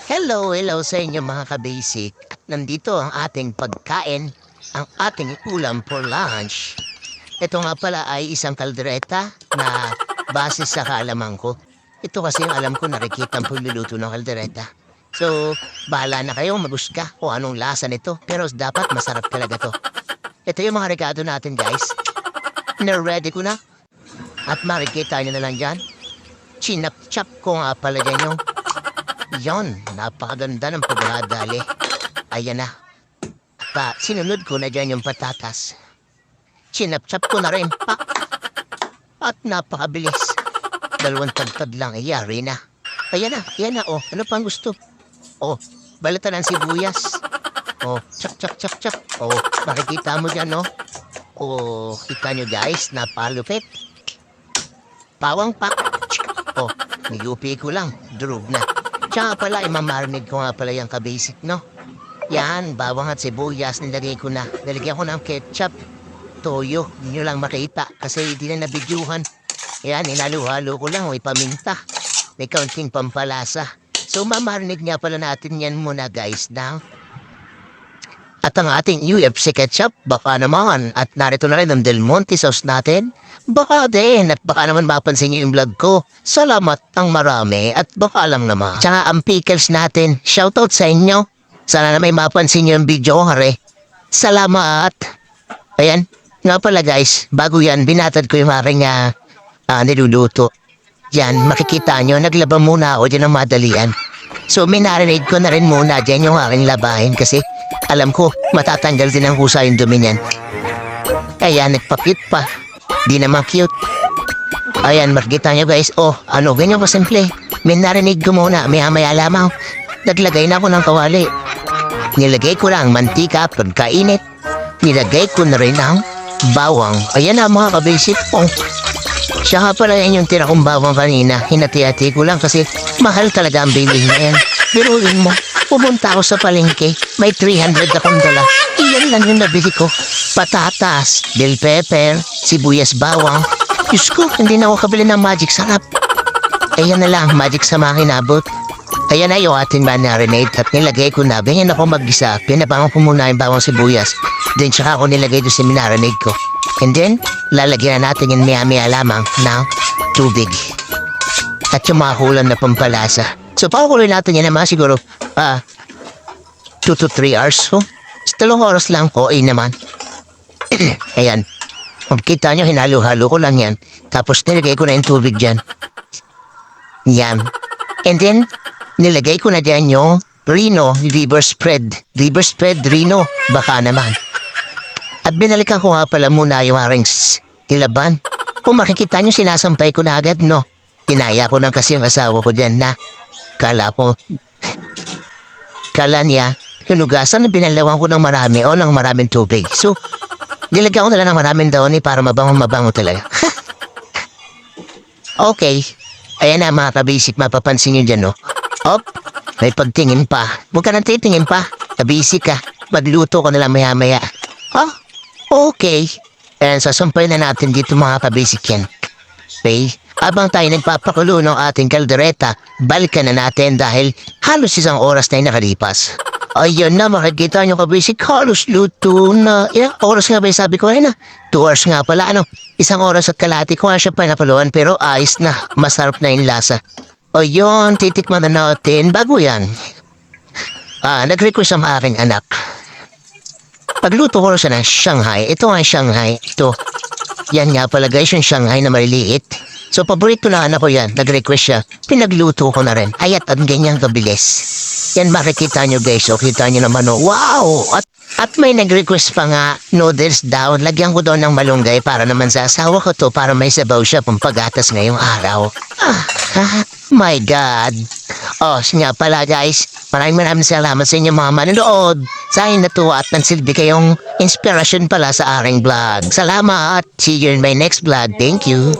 Hello sa inyo mga ka-basic. Nandito ang ating pagkain, ang ating ulam for lunch. Ito nga pala ay isang kaldereta na base sa kaalaman ko. Ito kasi yung alam ko nakikita ang pagluluto ng kaldereta. So, bahala na kayo magusga kung anong lasa nito. Pero dapat masarap talaga to. Ito yung mga regado natin guys. Na-ready ko na. At makikita nyo na lang dyan. Chinap-chap ko nga pala dyan yung yon, napakaganda ng pagdadali. Ayan na. Sinunod ko na dyan yung patatas. Chinap-chap ko na rin pa. At napakabilis. 2 tagtad lang, yari na. Ayan na, oh. Ano pang gusto? Oh, balatan ng sibuyas. Oh, chak. Oh, makikita mo dyan, no? Oh, kita nyo guys, napalupit. Pawang pa. Oh, niyupi ko lang, durog na. Tsaka pala, imamarinig ko nga pala yung ka-basic, no? Yan, bawang at sibuyas, nilagay ko na. Nilagyan ko ng ketchup, toyo. Hindi nyo lang makita kasi hindi na nabidyuhan. Yan, inalo-halo ko lang, may paminta. May kaunting pampalasa. So, mamarinig nga pala natin yan muna, guys, now. At ang ating UFC ketchup, baka naman. At narito na rin ang Del Monte sauce natin. Baka din, at baka naman mapansin niyo yung vlog ko. Salamat ang marami, at baka lang naman. Tsaka ang pickles natin, shoutout sa inyo. Sana na may mapansin niyo yung video ko, hare. Salamat. Ayan, nga pala guys, bago yan, binatad ko yung aking niluluto. Yan, makikita nyo, naglaba muna ako dyan ng madalian. So, minarinade ko na rin muna dyan yung aking labahin kasi alam ko, matatanggal din ang husa yung dumi niyan. Ayan, nagpapit pa. Di naman cute. Ayan, makikita nyo guys. Oh, ano, ganyan ko simple. May narinig ko muna, maya lamang. Naglagay na ako ng kawali. Nilagay ko lang mantika pagkainit. Nilagay ko na rin ang bawang. Ayan na mga kabisip ko. Siya nga pala yan yung tira kong bawang kanina. Hinati-hati ko lang kasi mahal talaga ang bilhin na yan. Biruin mo, pumunta ako sa palengke. May 300 akong dala. Iyan lang yung nabili ko. Patatas, bell pepper, sibuyas bawang. Diyos ko, hindi na ako kabili ng magic sarap. Ayan na lang, magic sa mga kinabot. Ayan na yung ating marinade at nilagay ko na. Ganyan ako mag-isa. Pinabangon ko muna yung bawang sibuyas. Then tsaka ako nilagay doon sa minarinade ko. And then, lalagyan na natin yung maya lamang na tubig. At yung mga kulang na pampalasa. So, pakukuloy natin yan naman siguro 2 to 3 hours. So, 3 oras lang po, naman. Ayan. Kung kita nyo, hinalo-halo ko lang yan. Tapos nilagay ko na yung tubig dyan. Yan. And then, nilagay ko na dyan yung Rino liver spread. Liver spread, Rino. Baka naman. At binalikan ko nga pala muna yung aking ilaban. Kung makikita nyo, sinasampay ko na agad, no? Kinaya ko na kasi yung asawa ko dyan na kala niya, hinugasan na binalawan ko ng marami o ng maraming tubig. So, nilagyan ko na lang ng maraming daon para mabango talaga. Okay. Ayan na mga kabisik, mapapansin nyo dyan, no? Op, may pagtingin pa. Huwag ka nang titingin pa. Kabisik ka. Magluto ko na lang maya-maya. Oh, okay. And sasampay na natin dito mga kabisik yan. Okay. Habang tayo nagpapakulo ng ating kaldereta, balikan na natin dahil halos 1 oras na yung nakalipas. Ayun na, makikita nyo kabisik, halos luto na. Ilang oras nga ba yung sabi ko? Ayun na, 2 hours nga pala. 1 oras at kalahati ko nga siya pinapaluan pero ayos na, masarap na yung lasa. Ayun, titikman na natin. Bago yan. Nag-request ang aking anak. Pagluto ko siya ng Shanghai. Ito nga Shanghai. Ito. Yan nga pala guys, yung Shanghai na maliliit. So, paborito na anak ko yan. Nag-request siya. Pinagluto ko na rin. Ayat at ganyan kabilis. Yan makikita nyo guys. O, kita nyo naman o. Wow! At may nag-request pa nga noodles daw. Lagyan ko daw ng malunggay para naman sa asawa ko to para may sabaw siya pampagatas ngayong araw. My God. Oh, nga pala guys. Maraming salamat sa inyo mga manonood. Sa akin natuwa at nagsilbi kayong inspiration pala sa aking vlog. Salamat. See you in my next vlog. Thank you.